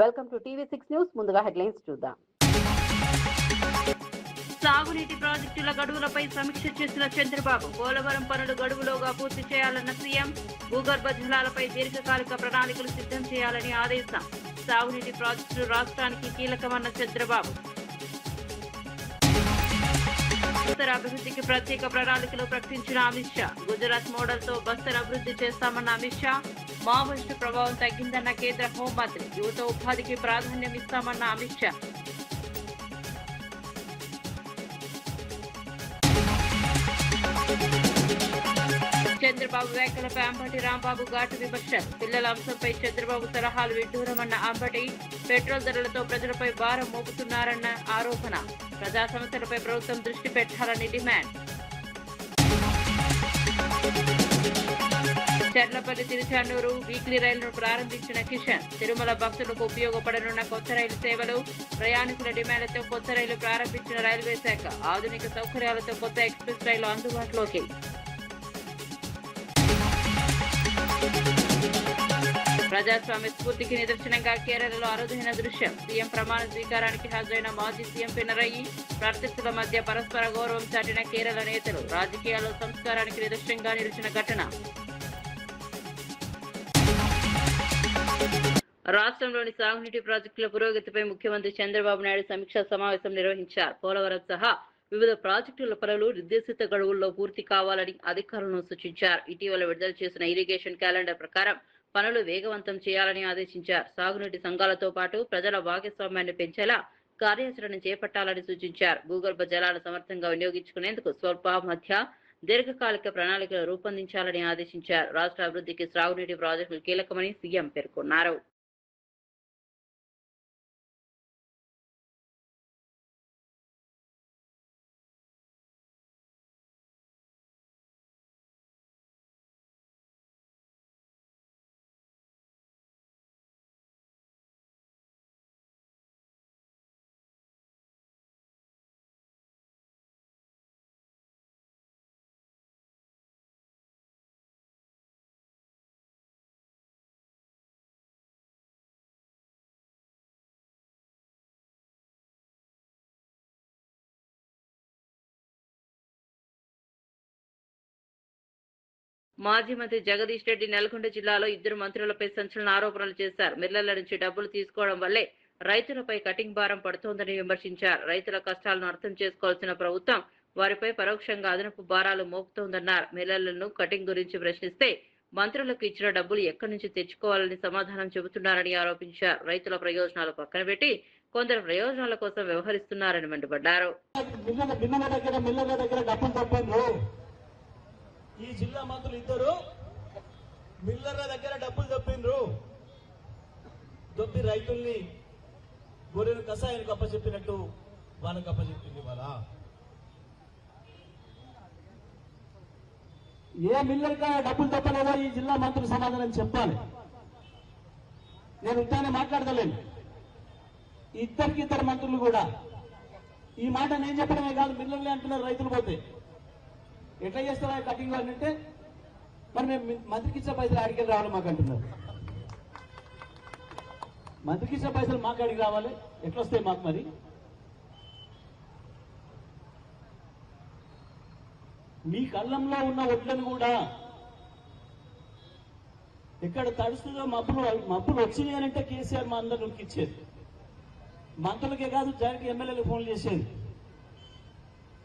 Welcome to టీవీ6 news. ముందుగా headlines చూద్దాం. సాగునీటి ప్రాజెక్టుల గడువులపై సమీక్ష చేసిన చంద్రబాబు. పోలవరం పనులు గడువులోగా పూర్తి చేయాలన్న సీఎం. భూగర్భ జలాలపై దీర్ఘకాలిక ప్రణాళికలు సిద్ధం చేయాలని ఆదేశం. సాగునీటి ప్రాజెక్టులు రాష్ట్రానికి కీలకమన్న చంద్రబాబు. బస్తర్ అభివృద్ధికి ప్రత్యేక ప్రణాళికలు ప్రకటించిన అమిత్ షా. గుజరాత్ మోడల్ తో బస్తర్ అభివృద్ధి చేస్తామన్న అమిత్ షా. మావోయిస్టు ప్రభావం తగ్గిందన్న కేంద్ర హోంమంత్రి. యువత ఉపాధికి ప్రాధాన్యం ఇస్తామన్న అమిత్ షా. చంద్రబాబు వ్యాఖ్యలపై అంబటి రాంబాబు ఘాటు విమర్శ. పిల్లల అంశంపై చంద్రబాబు సలహాలు విడ్డూరమన్న అంబటి. పెట్రోల్ ధరలతో ప్రజలపై భారం మోపుతున్నారన్న ఆరోపణ. ప్రజా సమస్యలపై ప్రభుత్వం దృష్టి పెట్టాలని డిమాండ్. చర్లపల్లి తిరుచానూరు వీక్లీ రైలును ప్రారంభించిన కిషన్. తిరుమల భక్తులకు ఉపయోగపడనున్న కొత్త రైలు సేవలు. ప్రయాణికుల డిమాండ్లతో కొత్త రైలు ప్రారంభించిన రైల్వే శాఖ. ఆధునిక సౌకర్యాలతో కొత్త ఎక్స్ప్రెస్ రైలు అందుబాటులోకి. ప్రజాస్వామ్య స్ఫూర్తికి నిదర్శనంగా కేరళలో అరుదైన దృశ్యం. సీఎం ప్రమాణ స్వీకారానికి హాజరైన మాజీ సీఎం పినరయి. ప్రత్యర్థుల మధ్య పరస్పర గౌరవం చాటిన కేరళ నేతలు. రాజకీయాల్లో సంస్కారానికి నిదర్శనంగా నిలిచిన ఘటన. రాష్ట్రంలోని సాగునీటి ప్రాజెక్టుల పురోగతిపై ముఖ్యమంత్రి చంద్రబాబు నాయుడు సమీక్షా సమావేశం నిర్వహించారు. పోలవరం సహా వివిధ ప్రాజెక్టుల పనులు నిర్దేశిత గడువుల్లో పూర్తి కావాలని అధికారులను సూచించారు. ఇటీవల విడుదల చేసిన ఇరిగేషన్ క్యాలెండర్ ప్రకారం పనులు వేగవంతం చేయాలని ఆదేశించారు. సాగునీటి సంఘాలతో పాటు ప్రజల భాగస్వామ్యాన్ని పెంచేలా కార్యాచరణ చేపట్టాలని సూచించారు. భూగర్భ జలాలు సమర్థంగా వినియోగించుకునేందుకు స్వల్ప, మధ్య, దీర్ఘకాలిక ప్రణాళికలు రూపొందించాలని ఆదేశించారు. రాష్ట్ర అభివృద్ధికి సాగునీటి ప్రాజెక్టులు కీలకమని సీఎం పేర్కొన్నారు. మాజీ మంత్రి జగదీష్ రెడ్డి నల్గొండ జిల్లాలో ఇద్దరు మంత్రులపై సంచలన ఆరోపణలు చేశారు. మిల్లర్ల నుంచి డబ్బులు తీసుకోవడం వల్లే రైతులపై కటింగ్ భారం పడుతోందని విమర్శించారు. రైతుల కష్టాలను అర్థం చేసుకోవాల్సిన ప్రభుత్వం వారిపై పరోక్షంగా అదనపు భారాలు మోపుతోందన్నారు. మిల్లర్లను కటింగ్ గురించి ప్రశ్నిస్తే మంత్రులకు ఇచ్చిన డబ్బులు ఎక్కడి నుంచి తెచ్చుకోవాలని సమాధానం చెబుతున్నారని ఆరోపించారు. రైతుల ప్రయోజనాలు పక్కన పెట్టి కొందరు ప్రయోజనాల కోసం వ్యవహరిస్తున్నారని మండిపడ్డారు. ఈ జిల్లా మంత్రులు ఇద్దరు మిల్లర్ల దగ్గర డబ్బులు దొప్పిండ్రు. దొప్పి రైతుల్ని గొర్రెలు కషాయానికి అప్పచెప్పినట్టు వాళ్ళకి అప్పచెప్పింది. వాళ్ళ ఏ మిల్లర్గా డబ్బులు తప్పలేదో ఈ జిల్లా మంత్రులు సమాధానం చెప్పాలి. నేను ఉత్తానే మాట్లాడతలేను. ఇద్దరు మంత్రులు కూడా ఈ మాట నేను చెప్పడమే కాదు, మిల్లర్లే అంటున్నారు. రైతులు పోతే ఎట్లా చేస్తావా కటింగ్ అని అంటే మరి మేము మంత్రికి ఇచ్చే పైసలు ఆడికి రావాలి మాకు అంటున్నారు. మంత్రికి ఇచ్చే పైసలు మాకు అడిగి రావాలి, ఎట్లా వస్తాయి మాకు? మరి మీ కళ్ళంలో ఉన్న ఒడ్లను కూడా ఎక్కడ తడుస్తుందో మబ్బులు వచ్చినాయి అని అంటే కేసీఆర్ మా అందరు నొక్కిచ్చేది. మంత్రులకే కాదు, జాయింట్ ఎమ్మెల్యేలకు ఫోన్లు చేసేది.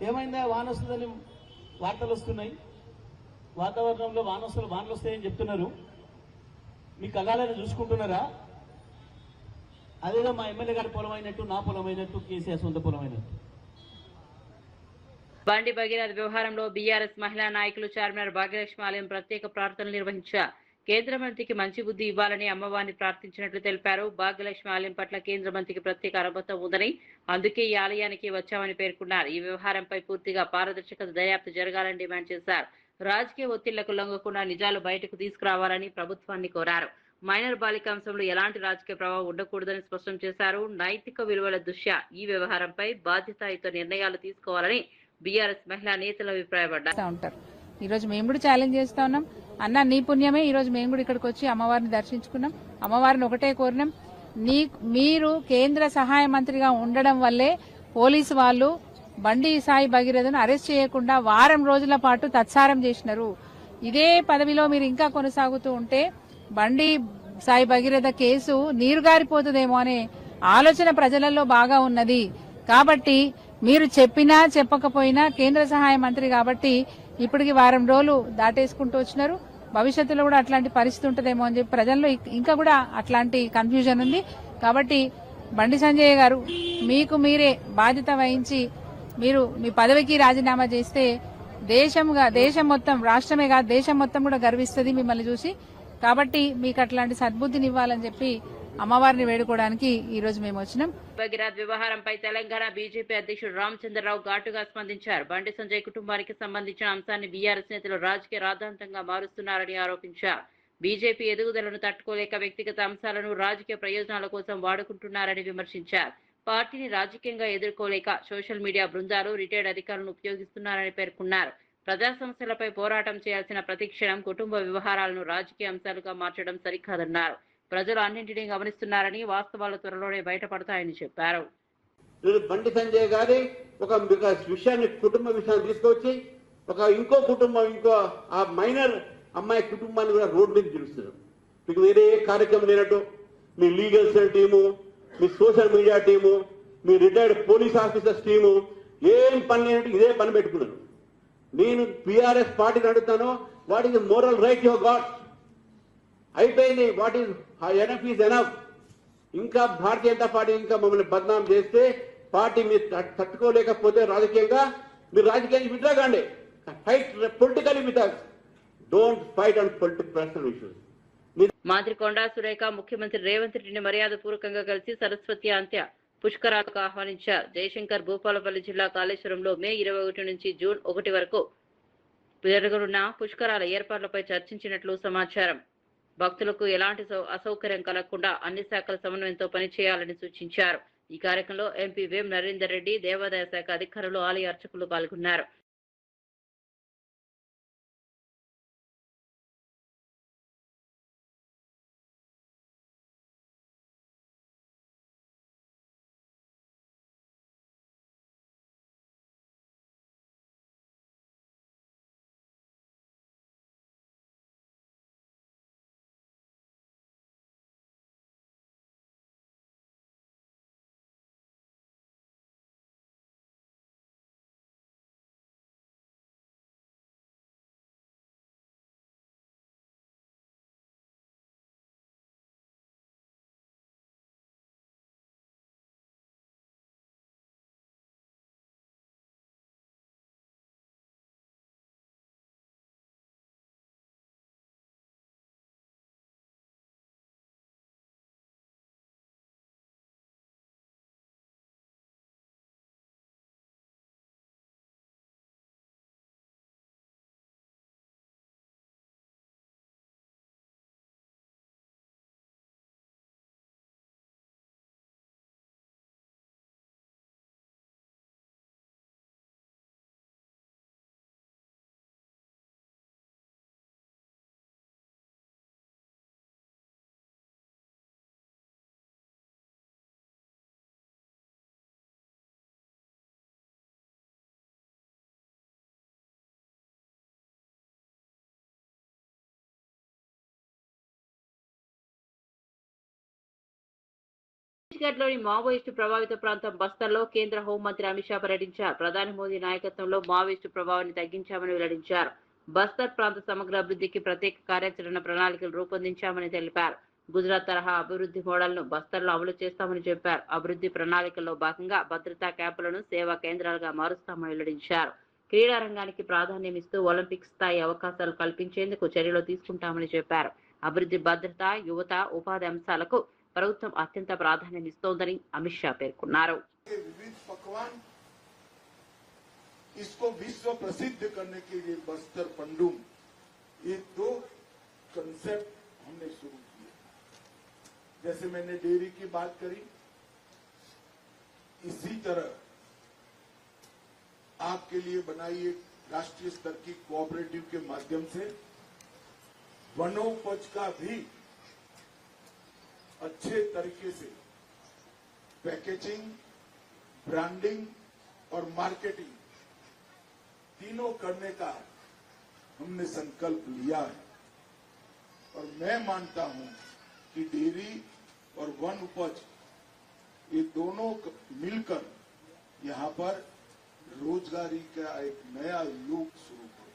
ఏమైందా వాన వస్తుందని వార్తలు వస్తున్నాయి, వాతావరణంలో వానలు వస్తాయని చెప్తున్నారు. మీ కళ్ళాలను చూసుకుంటున్నారా? అదేదో మా ఎమ్మెల్యే గారి పొలం అయినట్టు, నా పొలం అయినట్టు, కేసీఆర్ సొంత పొలం అయినట్టు. బండి భగీరథ వ్యవహారంలో బీఆర్ఎస్ మహిళా నాయకులు చార్మినార్ భాగ్యలక్ష్మి ఆలయం ప్రత్యేక ప్రార్థనలు నిర్వహించారు. కేంద్ర మంత్రికి మంచి బుద్ధి ఇవ్వాలని అమ్మవారిని ప్రార్థించినట్లు తెలిపారు. భాగ్యలక్ష్మి ఆలయం పట్ల కేంద్ర మంత్రికి ప్రత్యేక అనుబంధం ఉందని, అందుకే ఈ ఆలయానికి వచ్చామని పేర్కొన్నారు. ఈ వ్యవహారంపై పూర్తిగా పారదర్శకత, దర్యాప్తు జరగాలని డిమాండ్ చేశారు. రాజకీయ ఒత్తిళ్లకు లొంగకుండా నిజాలు బయటకు తీసుకురావాలని ప్రభుత్వాన్ని కోరారు. మైనర్ బాలిక అంశంలో ఎలాంటి రాజకీయ ప్రభావం ఉండకూడదని స్పష్టం చేశారు. నైతిక విలువల దృష్ట్యా ఈ వ్యవహారంపై బాధ్యతాయుత నిర్ణయాలు తీసుకోవాలని బీఆర్ఎస్ మహిళా నేతలు అభిప్రాయపడ్డారు. ఈ రోజు మేము కూడా ఛాలెంజ్ చేస్తా ఉన్నాం. అన్న నీ పుణ్యమే ఈ రోజు మేము కూడా ఇక్కడికి వచ్చి అమ్మవారిని దర్శించుకున్నాం. అమ్మవారిని ఒకటే కోరినాం, మీరు కేంద్ర సహాయ మంత్రిగా ఉండడం వల్లే పోలీసు వాళ్ళు బండి సాయి భగీరథను అరెస్ట్ చేయకుండా వారం రోజుల పాటు తత్సారం చేసినారు. ఇదే పదవిలో మీరు ఇంకా కొనసాగుతూ ఉంటే బండి సాయి భగీరథ కేసు నీరుగారిపోతుందేమో అనే ఆలోచన ప్రజలలో బాగా ఉన్నది. కాబట్టి మీరు చెప్పినా చెప్పకపోయినా కేంద్ర సహాయ మంత్రి కాబట్టి ఇప్పటికి వారం రోజులు దాటేసుకుంటూ వచ్చినారు. భవిష్యత్తులో కూడా అట్లాంటి పరిస్థితి ఉంటుందేమో అని చెప్పి ప్రజల్లో ఇంకా కూడా అట్లాంటి కన్ఫ్యూజన్ ఉంది. కాబట్టి బండి సంజయ్ గారు మీకు మీరే బాధ్యత వహించి మీరు మీ పదవికి రాజీనామా చేస్తే దేశం మొత్తం, రాష్ట్రమే కాదు దేశం మొత్తం కూడా గర్విస్తుంది మిమ్మల్ని చూసి. కాబట్టి మీకు అట్లాంటి సద్బుద్ధిని ఇవ్వాలని చెప్పి అమ్మవారిని వేడుకోవడానికి ఈ రోజు మేము వచ్చినాం. భగీరథ్ వ్యవహారంపై తెలంగాణ బీజేపీ అధ్యక్షుడు రామచంద్రరావు ఘాటుగా స్పందించారు. బండి సంజయ్ కుటుంబానికి సంబంధించిన అంశాన్ని బీఆర్ఎస్ నేతలు రాజకీయ రాద్ధాంతంగా మారుస్తున్నారని ఆరోపించారు. బీజేపీ ఎదుగుదలను తట్టుకోలేక వ్యక్తిగత అంశాలను రాజకీయ ప్రయోజనాల కోసం వాడుకుంటున్నారని విమర్శించారు. పార్టీని రాజకీయంగా ఎదుర్కోలేక సోషల్ మీడియా బృందాలు రిటైర్డ్ అధికారులను ఉపయోగిస్తున్నారని పేర్కొన్నారు. ప్రజా సమస్యలపై పోరాటం చేయాల్సిన ప్రతి క్షణం కుటుంబ వ్యవహారాలను రాజకీయ అంశాలుగా మార్చడం సరికాదన్నారు. ప్రజలు అన్నింటినీ గమనిస్తున్నారని, వాస్తవాలు త్వరలోనే బయటపడతాయని చెప్పారు. బండి సంజయ్ గారి ఒక విషయాన్ని, కుటుంబ విషయాన్ని తీసుకొచ్చి ఇంకో కుటుంబం, ఇంకో ఆ మైనర్ అమ్మాయి కుటుంబాన్ని కూడా రోడ్డు మీద తెలుస్తున్నారు. మీకు వేరే కార్యక్రమం లేనట్టు మీ లీగల్ సెల్ టీము, మీ సోషల్ మీడియా టీము, మీ రిటైర్డ్ పోలీస్ ఆఫీసర్స్ టీము ఏం పని లేనట్టు ఇదే పని పెట్టుకున్నారు. నేను బీఆర్ఎస్ పార్టీని అడుగుతాను, what is the moral right your god? అయిపోయింది. What is enough is enough. ఇంకా భారతీయ జనతా పార్టీ ఇంకా మమ్మల్ని బద్నాం చేస్తే, పార్టీ మీరు తట్టుకోలేకపోతే రాజకీయంగా మీరు రాజకీయాన్ని విత్డ్రా కాండి. Fight politically with us. Don't fight on personal issues. మంత్రి కొండా సురేఖ ముఖ్యమంత్రి రేవంత్ రెడ్డిని మర్యాదపూర్వకంగా కలిసి సరస్వతి అంత్య పుష్కరాలకు ఆహ్వానించారు. జయశంకర్ భూపాలపల్లి జిల్లా కాళేశ్వరంలో మే 21 నుంచి జూన్ 1 వరకు జరగనున్న పుష్కరాల ఏర్పాట్లపై చర్చించినట్లు సమాచారం. భక్తులకు ఎలాంటి అసౌకర్యం కలగకుండా అన్ని శాఖల సమన్వయంతో పనిచేయాలని సూచించారు. ఈ కార్యక్రమంలో ఎంపీ వేం నరేందర్ రెడ్డి, దేవాదాయ శాఖ అధికారులు, ఆలయ అర్చకులు పాల్గొన్నారు. ఛత్తీస్గఢ్లోని మావోయిస్టు ప్రభావిత ప్రాంతం బస్తర్లో కేంద్ర హోంమంత్రి అమిత్ షా పర్యటించారు. ప్రధాని మోదీ నాయకత్వంలో మావోయిస్టు ప్రభావాన్ని తగ్గించామని వెల్లడించారు. బస్తర్ ప్రాంత సమగ్ర అభివృద్ధికి ప్రత్యేక కార్యాచరణ ప్రణాళికలు రూపొందించామని తెలిపారు. గుజరాత్ తరహా అభివృద్ధి మోడల్ను బస్తర్లో అమలు చేస్తామని చెప్పారు. అభివృద్ధి ప్రణాళికల్లో భాగంగా భద్రతా క్యాంపులను సేవా కేంద్రాలుగా మారుస్తామని వెల్లడించారు. క్రీడా రంగానికి ప్రాధాన్యం ఇస్తూ ఒలింపిక్ స్థాయి అవకాశాలు కల్పించేందుకు చర్యలు తీసుకుంటామని చెప్పారు. అభివృద్ధి, భద్రత, యువత, ఉపాధి అంశాలకు ప్రభుత్వం అత్యంత ప్రాధాన్యం ఇస్తోందని అమిత్ షా పేర్కొన్నారు. इसको विश्व प्रसिद्ध करने के लिए बस्तर पंडुम, ये दो कंसेप्ट हमने शुरू किए. जैसे मैंने डेयरी की बात करी, इसी तरह आपके लिए बनाई एक राष्ट्रीय स्तर की कोऑपरेटिव के माध्यम से वनोपज का भी अच्छे तरीके से पैकेजिंग, ब्रांडिंग और मार्केटिंग तीनों करने का हमने संकल्प लिया है। और मैं मानता हूं कि डेयरी और वन उपज ये दोनों मिलकर यहां पर रोजगारी का एक नया युग शुरू हो।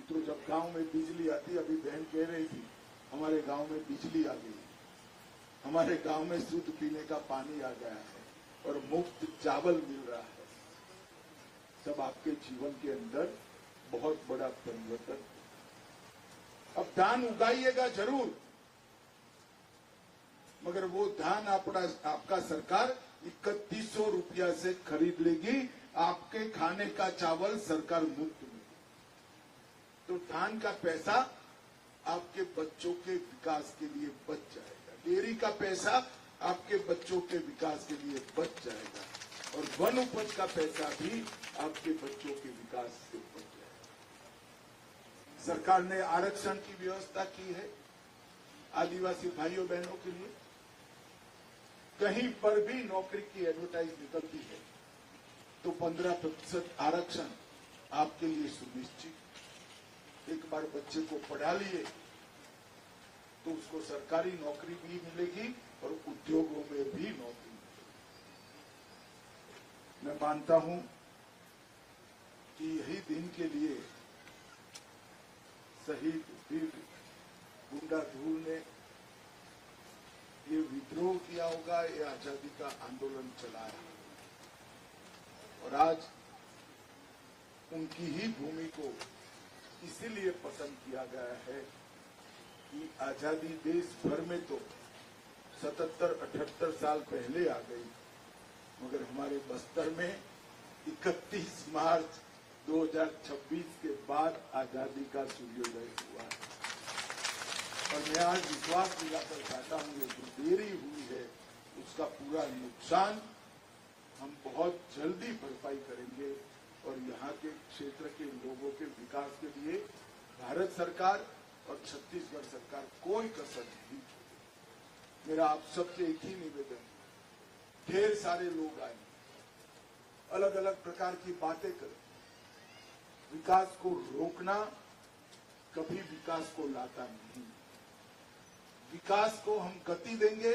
तो जब गांव में बिजली आती, अभी बहन कह रही थी हमारे गांव में बिजली आ गई, हमारे गांव में शुद्ध पीने का पानी आ गया है और मुफ्त चावल मिल रहा है। सब आपके जीवन के अंदर बहुत बड़ा परिवर्तन। अब धान उगाइएगा जरूर, मगर वो धान आपका सरकार 3100 रुपया से खरीद लेगी, आपके खाने का चावल सरकार मुफ्त में। तो धान का पैसा आपके बच्चों के विकास के लिए बच जाएगा, डेयरी का पैसा आपके बच्चों के विकास के लिए बच जाएगा, और वन उपज का पैसा भी आपके बच्चों के विकास से बच जाएगा। सरकार ने आरक्षण की व्यवस्था की है आदिवासी भाइयों बहनों के लिए। कहीं पर भी नौकरी की एडवर्टाइज निकलती है तो 15% आरक्षण आपके लिए सुनिश्चित। एक बार बच्चे को पढ़ा लिए तो उसको सरकारी नौकरी भी मिलेगी और उद्योगों में भी नौकरी मिलेगी। मैं मानता हूं कि यही दिन के लिए शहीद वीर गुंडा धूल ने ये विद्रोह किया होगा, ये आजादी का आंदोलन चलाया, और आज उनकी ही भूमि को इसीलिए पसंद किया गया है कि आजादी देश भर में तो 77-78 साल पहले आ गई, मगर हमारे बस्तर में 31 मार्च 2026 के बाद आजादी का सूर्योदय हुआ है। और मैं आज विश्वास दिलाकर चाहता हूं कि जो देरी हुई है उसका पूरा नुकसान हम बहुत जल्दी भरपाई करेंगे, और यहाँ के क्षेत्र के लोगों के विकास के लिए भारत सरकार और छत्तीसगढ़ सरकार कोई कसर नहीं छोड़ेगी। मेरा आप सबसे एक ही निवेदन, ढेर सारे लोग आए, अलग अलग प्रकार की बातें करें, विकास को रोकना कभी विकास को लाता नहीं। विकास को हम गति देंगे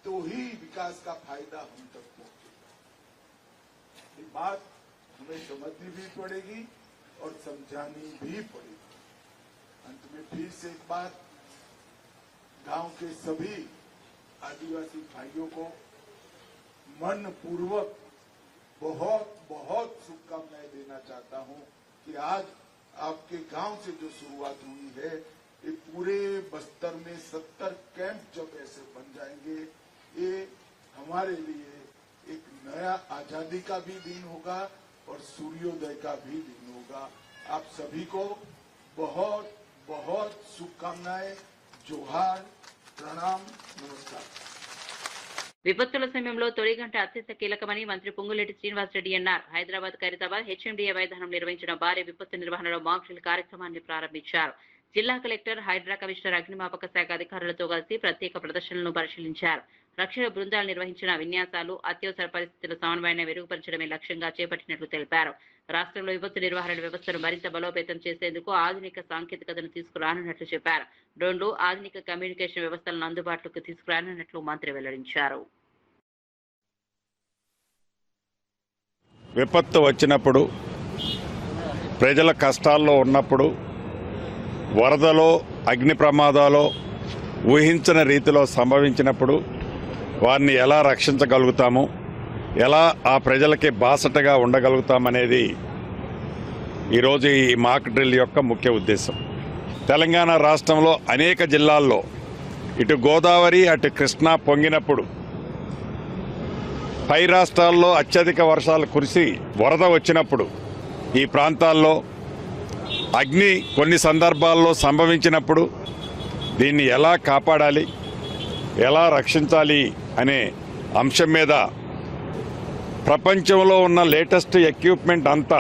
तो ही विकास का फायदा हम तक पहुंचेगा। ये बात हमें समझनी भी पड़ेगी और समझानी भी पड़ेगी। अंत में फिर से एक बार गांव के सभी आदिवासी भाइयों को मन पूर्वक बहुत बहुत शुभकामनाएं देना चाहता हूं कि आज आपके गांव से जो शुरुआत हुई है, ये पूरे बस्तर में 70 कैंप जब ऐसे बन जाएंगे, ये हमारे लिए एक नया आजादी का भी दिन होगा और सूर्योदय का भी दिन होगा। आप सभी को बहुत बहुत शुभकामनाएं, जोहार, प्रणाम, नमस्कार। విపత్తుల సమయంలో తొలి గంట అత్యంత కీలకమని మంత్రి పొంగులేటి శ్రీనివాసరెడ్డి అన్నారు. హైదరాబాద్ ఖైరతాబాద్ హెచ్ఎండిఏ మైదానం నిర్వహించిన భారీ విపత్తు నిర్వహణలో మాక్ డ్రిల్ కార్యక్రమాన్ని ప్రారంభించారు. జిల్లా కలెక్టర్, హైడ్రా కమిషనర్, అగ్నిమాపక శాఖ అధికారులతో కలిసి ప్రత్యేక ప్రదర్శనలను పరిశీలించారు. రక్షణ బృందాలు నిర్వహించిన విన్యాసాలు అత్యవసర పరిస్థితుల సమన్వయాన్ని మెరుగుపరచడమే లక్ష్యంగా చేపట్టినట్లు తెలిపారు. రాష్ట్రంలో విపత్తు నిర్వహణ వ్యవస్థను మరింత బలోపేతం చేసేందుకు ఆధునిక సాంకేతికతను తీసుకురానున్నట్లు చెప్పారు. డ్రోన్లు, ఆధునిక కమ్యూనికేషన్ వ్యవస్థలను అందుబాటులోకి తీసుకురానున్నట్లు మంత్రి వెల్లడించారు. విపత్తు వచ్చినప్పుడు, ప్రజల కష్టాల్లో ఉన్నప్పుడు, వరదలో, అగ్ని ప్రమాదాలో ఊహించని రీతిలో సంభవించినప్పుడు వారిని ఎలా రక్షించగలుగుతాము, ఎలా ఆ ప్రజలకి బాసటగా ఉండగలుగుతామనేది ఈరోజు ఈ మాక్ డ్రిల్ యొక్క ముఖ్య ఉద్దేశం. తెలంగాణ రాష్ట్రంలో అనేక జిల్లాల్లో ఇటు గోదావరి అటు కృష్ణా పొంగినప్పుడు, పై రాష్ట్రాల్లో అత్యధిక వర్షాలు కురిసి వరద వచ్చినప్పుడు ఈ ప్రాంతాల్లో అగ్ని కొన్ని సందర్భాల్లో సంభవించినప్పుడు దీన్ని ఎలా కాపాడాలి, ఎలా రక్షించాలి అనే అంశం మీద ప్రపంచంలో ఉన్న లేటెస్ట్ ఎక్విప్మెంట్ అంతా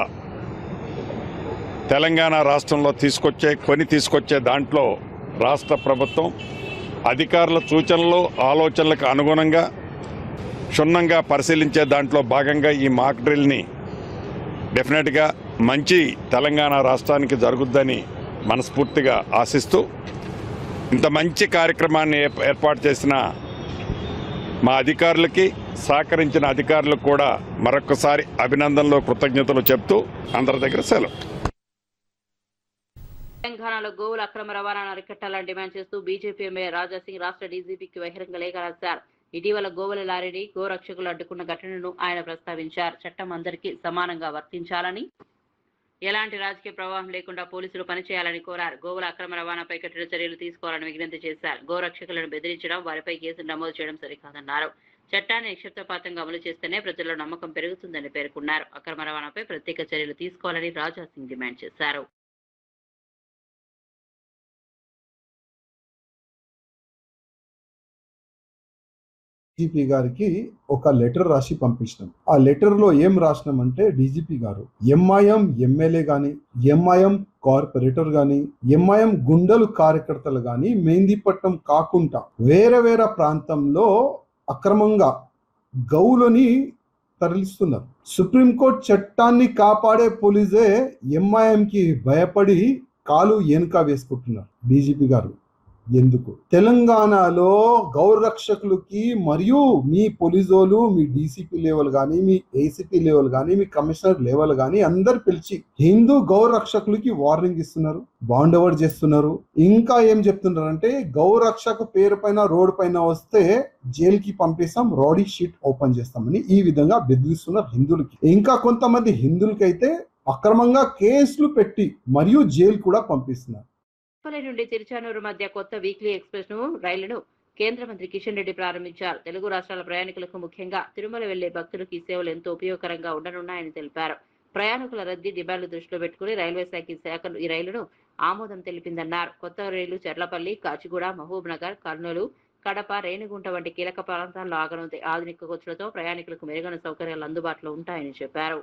తెలంగాణ రాష్ట్రంలో తీసుకొచ్చే దాంట్లో రాష్ట్ర ప్రభుత్వం అధికారుల సూచనలు ఆలోచనలకు అనుగుణంగా క్షుణ్ణంగా పరిశీలించే దాంట్లో భాగంగా ఈ మాక్ డ్రిల్ని డెఫినెట్గా మంచి తెలంగాణ రాష్ట్రానికి జరుగుద్దని మనస్ఫూర్తిగా ఆశిస్తూ ఇంత మంచి కార్యక్రమాన్ని ఏర్పాటు చేసిన మా అధికారులకి సహకరించిన అధికారులకు కూడా మరొకసారి అభినందనలు కృతజ్ఞతలు చెప్తూ అందరి దగ్గర సెలవు. తెలంగాణలో గోవుల అక్రమ రవాణాను అరికట్టాలని డిమాండ్ చేస్తూ బీజేపీ ఎమ్మెల్యే రాజాసింగ్ రాష్ట్ర డీజీపీకి బహిరంగ లేఖ రాశారు. ఇటీవల గోవుల లారీని గోరక్షకులు అడ్డుకున్న ఘటనను ఆయన ప్రస్తావించారు. చట్టం అందరికీ సమానంగా వర్తించాలని, ఎలాంటి రాజకీయ ప్రవాహం లేకుండా పోలీసులు పనిచేయాలని కోరారు. గోవుల అక్రమ రవాణాపై కఠిన చర్యలు తీసుకోవాలని విజ్ఞప్తి చేశారు. గోరక్షకులను బెదిరించడం, వారిపై కేసులు నమోదు చేయడం సరికాదన్నారు. చట్టాన్ని నిక్షిప్తపాతంగా అమలు చేస్తేనే ప్రజల్లో నమ్మకం పెరుగుతుందని పేర్కొన్నారు. అక్రమ రవాణాపై ప్రత్యేక చర్యలు తీసుకోవాలని రాజాసింగ్ డిమాండ్ చేశారు. డీజీపీ గారికి ఒక లెటర్ రాసి పంపించినాం. ఆ లెటర్ లో ఏం రాసినామంటే, డీజీపీ గారు ఎంఐఎం ఎమ్మెల్యే గాని, ఎంఐఎం కార్పొరేటర్ గాని, ఎంఐఎం గుండెలు కార్యకర్తలు గాని మెహందీపట్నం కాకుండా వేరే ప్రాంతంలో అక్రమంగా గౌలని తరలిస్తున్నారు. సుప్రీంకోర్టు చట్టాన్ని కాపాడే పోలీసే ఎంఐఎం కి భయపడి కాలు వెనుక వేసుకుంటున్నారు. డీజీపీ గారు ఎందుకు తెలంగాణలో గౌరక్షకులకి మరియు మీ పోలీసోలు, మీ డీసీపీ లెవెల్ కానీ, మీ ఏసీపీ లెవెల్ కానీ, మీ కమిషనర్ లెవెల్ కానీ అందరు పిలిచి హిందూ గౌరక్షకులకి వార్నింగ్ ఇస్తున్నారు, బాండ్ ఓవర్ చేస్తున్నారు. ఇంకా ఏం చెప్తున్నారంటే, గౌరక్షక పేరు పైన రోడ్ పైన వస్తే జైలుకి పంపిస్తాం, రౌడీ షీట్ ఓపెన్ చేస్తామని ఈ విధంగా బెదిరిస్తున్నారు హిందువులకి. ఇంకా కొంతమంది హిందువులకైతే అక్రమంగా కేసులు పెట్టి మరియు జైలు కూడా పంపిస్తున్నారు. నుండి తిరుచానూరు మధ్య కొత్త వీక్లీ ఎక్స్ప్రెస్ రైలును కేంద్ర మంత్రి కిషన్ రెడ్డి ప్రారంభించారు. తెలుగు రాష్ట్రాల ప్రయాణికులకు, ముఖ్యంగా తిరుమల వెళ్లే భక్తులకు ఈ సేవలు ఎంతో ఉపయోగకరంగా ఉండనున్నాయని తెలిపారు. ప్రయాణికుల రద్దీ డిమాండ్లు దృష్టిలో పెట్టుకుని రైల్వే శాఖ ఈ రైలును ఆమోదం తెలిపిందన్నారు. కొత్త రైలు చర్లపల్లి, కాచిగూడ, మహబూబ్ నగర్, కర్నూలు, కడప, రేణిగుంట వంటి కీలక ప్రాంతాల్లో ఆగనుంది. ఆధునిక కోచ్లతో ప్రయాణికులకు మెరుగైన సౌకర్యాలు అందుబాటులో ఉంటాయని చెప్పారు.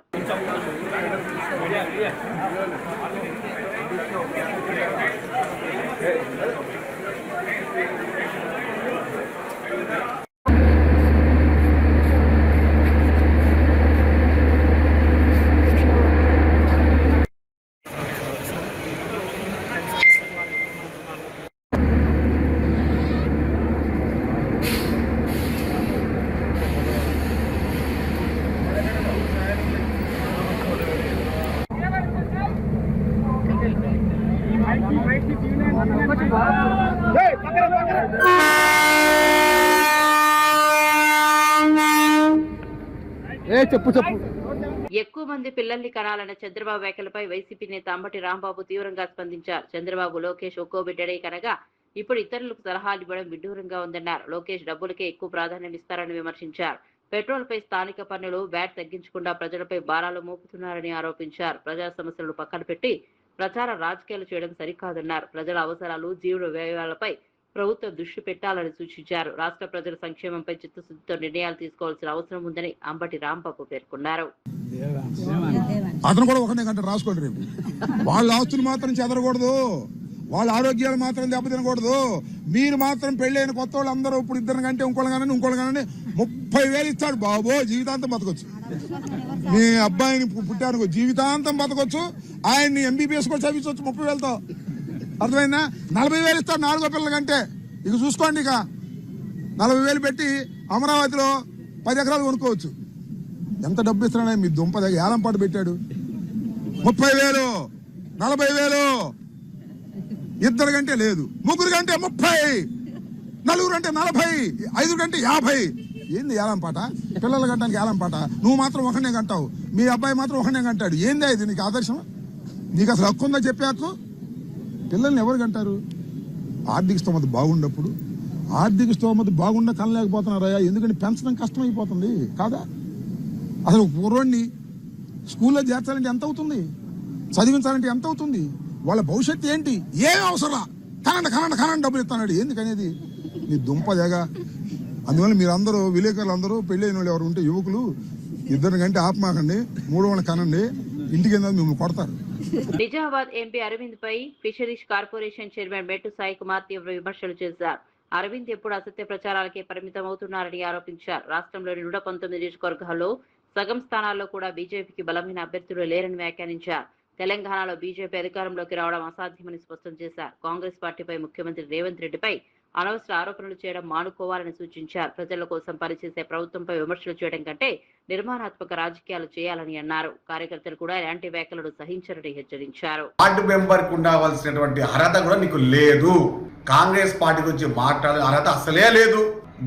ఎక్కువ మంది పిల్లల్ని కనాలన్న చంద్రబాబు వ్యాఖ్యలపై వైసీపీ నేత అంబటి రాంబాబు తీవ్రంగా స్పందించారు. చంద్రబాబు, లోకేష్ ఒక్కో బిడ్డడే కనగా ఇప్పుడు ఇతరులకు సలహాలు ఇవ్వడం విడ్డూరంగా ఉందన్నారు. లోకేష్ డబ్బులకే ఎక్కువ ప్రాధాన్యం ఇస్తారని విమర్శించారు. పెట్రోల్ పై స్థానిక పన్నులు, వ్యాట్ తగ్గించకుండా ప్రజలపై భారాలు మోపుతున్నారని ఆరోపించారు. ప్రజా సమస్యలను పక్కన పెట్టి ప్రచార రాజకీయాలు చేయడం సరికాదన్నారు. ప్రజల అవసరాలు, జీవన వ్యయాలపై ప్రభుత్వం దృష్టి పెట్టాలని సూచించారు. రాష్ట్ర ప్రజల సంక్షేమంపై చిత్తశుద్ధితో నిర్ణయాలు తీసుకోవాల్సిన అవసరం ఉందని అంబటి రాంబాబు పేర్కొన్నారు. అతను కూడా ఒకనే గంట రాసుకోండి. రేపు వాళ్ళ ఆస్తులు మాత్రం చెదరకూడదు, వాళ్ళ ఆరోగ్యాలు మాత్రం దెబ్బతినకూడదు. మీరు మాత్రం పెళ్ళైన కొత్త వాళ్ళు అందరూ ఇప్పుడు ఇద్దరు కంటే ఇంకోళ్ళు కానీ 30,000 ఇస్తాడు బాబు, జీవితాంతం బతకొచ్చు. మీ అబ్బాయిని పుట్టానుకో జీవితాంతం బతకొచ్చు. ఆయన్ని ఎంబీబీఎస్ కూడా చదివించవచ్చు 30,000తో. అర్థమైందా? 40,000 ఇస్తాడు 4వ పిల్లల కంటే. ఇక చూసుకోండి, ఇక 40,000 పెట్టి అమరావతిలో 10 ఎకరాలు కొనుక్కోవచ్చు. ఎంత డబ్బు ఇస్తున్నాడు మీ దుంప దగ్గర ఏలం పాటు పెట్టాడు. 30,000, 40,000, ఇద్దరు కంటే లేదు, ముగ్గురు కంటే 30, నలుగురు కంటే 40, 5 కంటే 50. ఏంది ఏలం పాట? పిల్లల గంటానికి ఏలం పాట. నువ్వు మాత్రం ఒకనే గంటావు, మీ అబ్బాయి మాత్రం ఒకనే గంటాడు. ఏందా ఇది నీకు ఆదర్శం? నీకు అసలు హక్కు ఉందా చెప్పే హక్కు? పిల్లల్ని ఎవరు కంటారు? ఆర్థిక స్తోమత బాగున్నప్పుడు. ఆర్థిక స్తోమత బాగుండా కనలేకపోతున్నారయ్యా, ఎందుకంటే పెంచడం కష్టమైపోతుంది కాదా? అసలు పూర్వాన్ని స్కూల్లో చేర్చాలంటే ఎంత అవుతుంది? చదివించాలంటే ఎంత అవుతుంది? వాళ్ళ భవిష్యత్తు ఏంటి? ఏం అవసరం? కనండి డబ్బులు ఇస్తాడు. ఎందుకనేది నీ దుంప జగ. అందువల్ల మీరందరూ విలేకరులు అందరూ పెళ్ళైన వాళ్ళు ఎవరు ఉంటే యువకులు, ఇద్దరు కంటే ఆపమాకండి, 3 వాళ్ళని కనండి. ఇంటికి మిమ్మల్ని కొడతారు. నిజామాబాద్ ఎంపీ అరవింద్ పై ఫిషరీస్ కార్పొరేషన్ చైర్మన్ మెట్టు సాయి కుమార్ తీవ్ర విమర్శలు చేశారు. అరవింద్ ఎప్పుడు అసత్య ప్రచారాలకే పరిమితం అవుతున్నారని ఆరోపించారు. రాష్ట్రంలోని 119 నియోజకవర్గాల్లో సగం స్థానాల్లో కూడా బీజేపీకి బలమైన అభ్యర్థులు లేరని వ్యాఖ్యానించారు. తెలంగాణలో బీజేపీ అధికారంలోకి రావడం అసాధ్యమని స్పష్టం చేశారు. కాంగ్రెస్ పార్టీపై ముఖ్యమంత్రి రేవంత్ రెడ్డిపై అనవసర ఆరోపణలు చేయడం మానుకోవాలని సూచించారు. ప్రజల కోసం పనిచేసే ప్రభుత్వంపై విమర్శలు చేయడం కంటే నిర్మాణాత్మక రాజకీయాలు చేయాలని అన్నారు. కార్యకర్తలు కూడా ఎలాంటి వ్యాఖ్యలను సహించరని హెచ్చరించారు. వార్డు మెంబర్ కు ఉండవలసినటువంటి అర్హత కూడా నీకు లేదు. కాంగ్రెస్ పార్టీ గురించి మాట్లాడే అర్హత అసలే లేదు.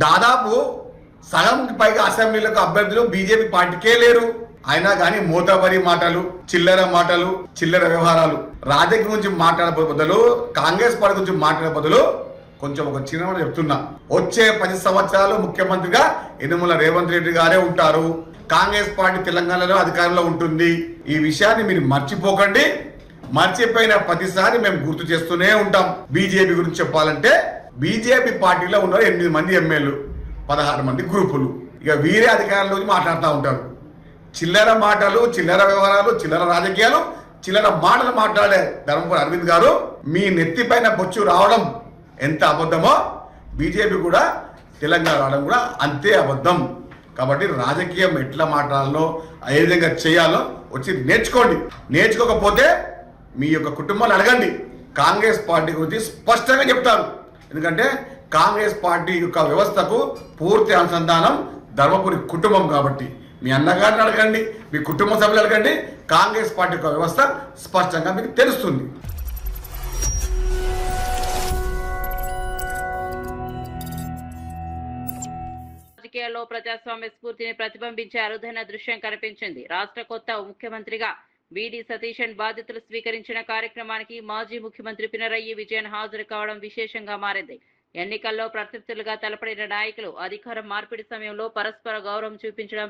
దాదాపు సగంకి పైగా అసెంబ్లీలకు అభ్యర్థులు బీజేపీ పార్టీకే లేరు. అయినా కానీ మూతబరి మాటలు, చిల్లర వ్యవహారాలు, రాజకీయం గురించి మాట్లాడే బదులు, కాంగ్రెస్ పార్టీ గురించి మాట్లాడే బదులు కొంచెం ఒక చిన్న చెప్తున్నా, వచ్చే 10 సంవత్సరాలు ముఖ్యమంత్రిగా యనుమల రేవంత్ రెడ్డి గారే ఉంటారు. కాంగ్రెస్ పార్టీ తెలంగాణలో అధికారంలో ఉంటుంది. ఈ విషయాన్ని మీరు మర్చిపోకండి. మర్చిపోయిన ప్రతిసారి మేము గుర్తు చేస్తూనే ఉంటాం. బీజేపీ గురించి చెప్పాలంటే బీజేపీ పార్టీలో ఉన్న 8 మంది ఎమ్మెల్యేలు, 16 మంది గ్రూపులు, ఇక వీరే అధికారంలో మాట్లాడుతూ ఉంటారు. చిల్లర మాటలు, చిల్లర వ్యవహారాలు, చిల్లర రాజకీయాలు, చిల్లర మాటలు మాట్లాడే ధర్మపురి అరవింద్ గారు మీ నెత్తిపైన బొచ్చు రావడం ఎంత అబద్ధమో బీజేపీ కూడా తెలంగాణ రావడం కూడా అంతే అబద్ధం. కాబట్టి రాజకీయం ఎట్లా మాట్లాడాలో, ఏ విధంగా చేయాలో వచ్చి నేర్చుకోండి. నేర్చుకోకపోతే మీ యొక్క కుటుంబాన్ని అడగండి. కాంగ్రెస్ పార్టీ గురించి స్పష్టంగా చెప్తారు. ఎందుకంటే కాంగ్రెస్ పార్టీ యొక్క వ్యవస్థకు పూర్తి అనుసంధానం ధర్మపురి కుటుంబం. కాబట్టి మీ అన్నగారిని అడగండి, మీ కుటుంబ సభ్యులు అడగండి. కాంగ్రెస్ పార్టీ యొక్క వ్యవస్థ స్పష్టంగా మీకు తెలుస్తుంది. రాజకీయాల్లో ప్రజాస్వామ్య స్ఫూర్తిని ప్రతిబింబించే అరుదైన దృశ్యం కనిపించింది. రాష్ట్ర కొత్త ముఖ్యమంత్రిగా బీడీ సతీశన్ బాధ్యతలు స్వీకరించిన కార్యక్రమానికి మాజీ ముఖ్యమంత్రి పినరయి విజయన్ హాజరు కావడం విశేషంగా మారింది. ఎన్నికల్లో ప్రత్యర్థులుగా తలపడిన నాయకులు అధికారం మార్పిడి సమయంలో పరస్పర గౌరవం చూపించడం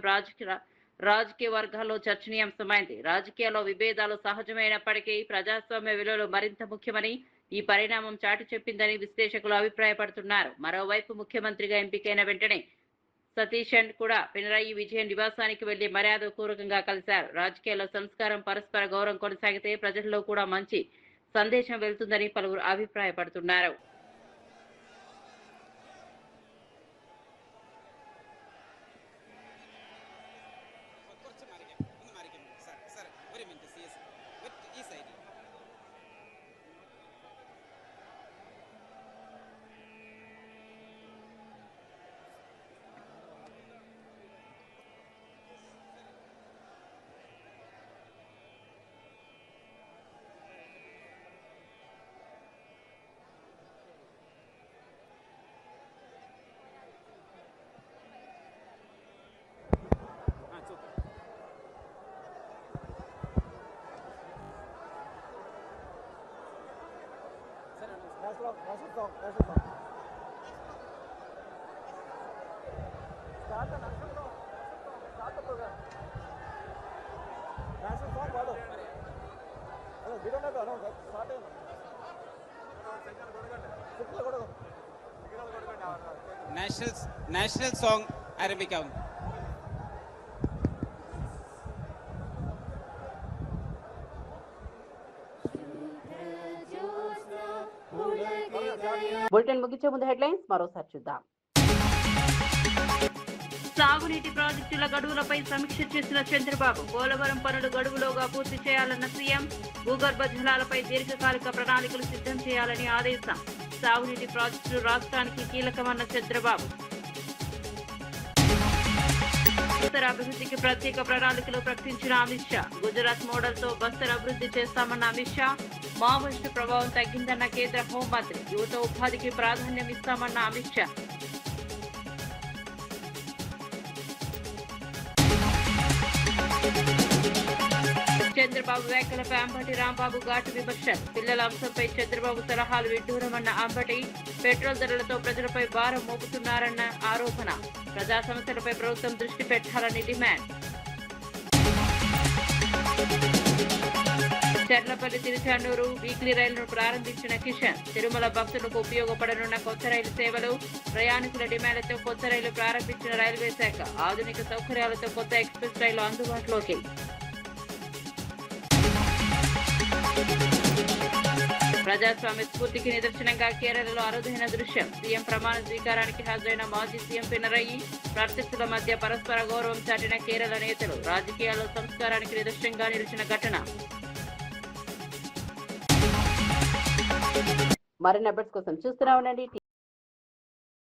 రాజకీయ వర్గాల్లో చర్చనీయాంశమైంది. రాజకీయాల్లో విభేదాలు సహజమైనప్పటికీ ప్రజాస్వామ్య విలువలు మరింత ముఖ్యమని ఈ పరిణామం చాటి చెప్పిందని విశ్లేషకులు అభిప్రాయపడుతున్నారు. మరోవైపు ముఖ్యమంత్రిగా ఎంపికైన వెంటనే సతీశన్ కూడా పినరయి విజయన్ నివాసానికి వెళ్లి మర్యాదపూర్వకంగా కలిశారు. రాజకీయాల్లో సంస్కారం, పరస్పర గౌరవం కొనసాగితే ప్రజల్లో కూడా మంచి సందేశం వెళ్తుందని పలువురు అభిప్రాయపడుతున్నారు. National song Arabica. బులెటిన్ ముగించే ముందు హెడ్లైన్స్ మరోసారి చూద్దాం. సాగునీటి ప్రాజెక్టుల గడువులపై సమీక్ష చేసిన చంద్రబాబు, పోలవరం పనులు గడువులోగా పూర్తి చేయాలన్న సీఎం, భూగర్భ జలాలపై దీర్ఘకాలిక ప్రణాళికలు సిద్ధం చేయాలని ఆదేశం. సాగునీటి ప్రాజెక్టులు రాష్ట్రానికి కీలకమన్న చంద్రబాబు. బస్తర్ అభివృద్ధికి ప్రత్యేక ప్రణాళికలు ప్రకటించిన అమిత్ షా. గుజరాత్ మోడల్ తో బస్తర్ అభివృద్ధి చేస్తామన్న అమిత్ షా. మావోయిస్టు ప్రభావం తగ్గిందన్న కేంద్ర హోంమంత్రి. యువత ఉపాధికి ప్రాధాన్యం ఇస్తామన్న అమిత్ షా. చంద్రబాబు వ్యాఖ్యలపై అంబటి రాంబాబు ఘాటు విమర్శలు. పిల్లల అంశంపై చంద్రబాబు సలహాలు విడ్డూరమన్న అంబటి. పెట్రోల్ ధరలతో ప్రజలపై భారం మోపుతున్నారన్న ఆరోపణ. ప్రజా సమస్యలపై ప్రభుత్వం దృష్టి పెట్టాలని డిమాండ్. చర్లపల్లి తిరుచానూరు వీక్లీ రైలును ప్రారంభించిన కిషన్. తిరుమల భక్తులకు ఉపయోగపడనున్న కొత్త రైలు సేవలు. ప్రయాణికుల డిమాండ్లతో కొత్త రైలు ప్రారంభించిన రైల్వే శాఖ. ఆధునిక సౌకర్యాలతో కొత్త ఎక్స్ప్రెస్ రైలు అందుబాటులోకి. ప్రజాస్వామ్య స్ఫూర్తికి నిదర్శనంగా కేరళలో అరుదైన దృశ్యం. సీఎం ప్రమాణ స్వీకారానికి హాజరైన మాజీ సీఎం పినరయి, ప్రార్థిస్తుల మధ్య పరస్పర గౌరవం చాటిన కేరళ నేతలు. రాజకీయాల్లో సంస్కారానికి నిదర్శనంగా నిలిచిన ఘటన. మరిన్ని అప్డేట్స్ కోసం చూస్తూనే ఉండండి